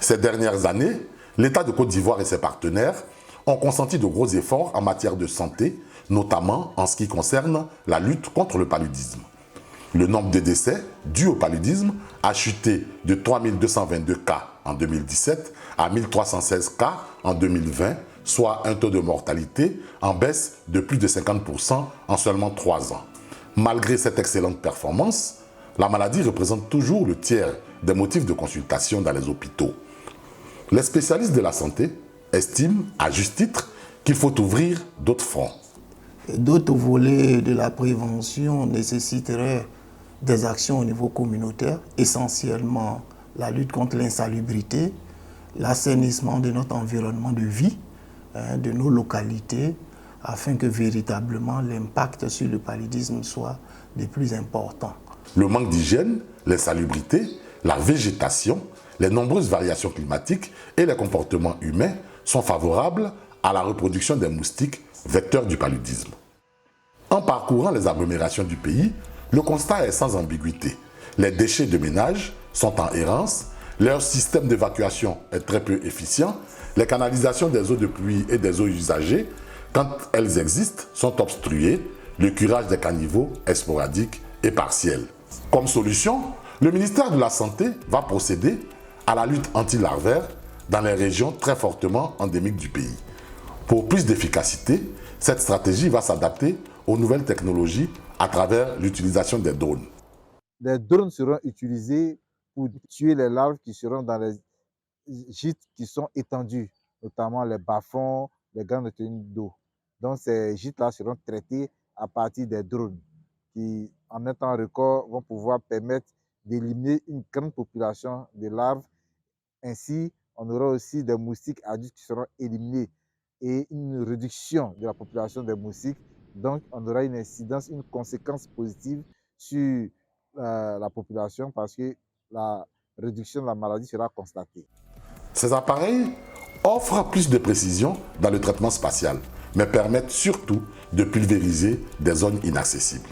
Ces dernières années, l'État de Côte d'Ivoire et ses partenaires ont consenti de gros efforts en matière de santé, notamment en ce qui concerne la lutte contre le paludisme. Le nombre de décès dus au paludisme a chuté de 3222 cas en 2017 à 1316 cas en 2020, soit un taux de mortalité en baisse de plus de 50% en seulement 3 ans. Malgré cette excellente performance, la maladie représente toujours le tiers des motifs de consultation dans les hôpitaux. Les spécialistes de la santé estiment, à juste titre, qu'il faut ouvrir d'autres fronts. D'autres volets de la prévention nécessiteraient des actions au niveau communautaire, essentiellement la lutte contre l'insalubrité, l'assainissement de notre environnement de vie, de nos localités, afin que véritablement l'impact sur le paludisme soit des plus importants. Le manque d'hygiène, l'insalubrité, la végétation, les nombreuses variations climatiques et les comportements humains sont favorables à la reproduction des moustiques vecteurs du paludisme. En parcourant les agglomérations du pays, le constat est sans ambiguïté. Les déchets de ménage sont en errance, leur système d'évacuation est très peu efficient, les canalisations des eaux de pluie et des eaux usagées, quand elles existent, sont obstruées, le curage des caniveaux est sporadique et partiel. Comme solution, le ministère de la Santé va procéder à la lutte anti-larvaire dans les régions très fortement endémiques du pays. Pour plus d'efficacité, cette stratégie va s'adapter aux nouvelles technologies à travers l'utilisation des drones. Les drones seront utilisés pour tuer les larves qui seront dans les gîtes qui sont étendus, notamment les bas-fonds, les grandes retenues d'eau. Donc ces gîtes-là seront traités à partir des drones qui, en un temps record, vont pouvoir permettre d'éliminer une grande population de larves. Ainsi, on aura aussi des moustiques adultes qui seront éliminés et une réduction de la population des moustiques. Donc, on aura une incidence, une conséquence positive sur la population parce que la réduction de la maladie sera constatée. Ces appareils offrent plus de précision dans le traitement spatial, mais permettent surtout de pulvériser des zones inaccessibles.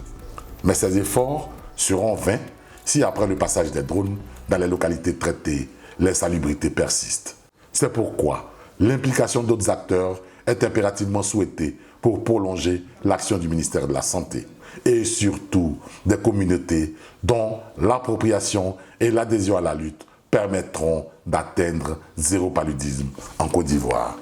Mais ces efforts seront vains si après le passage des drones dans les localités traitées, l'insalubrité persiste. C'est pourquoi l'implication d'autres acteurs est impérativement souhaitée pour prolonger l'action du ministère de la Santé et surtout des communautés dont l'appropriation et l'adhésion à la lutte permettront d'atteindre zéro paludisme en Côte d'Ivoire.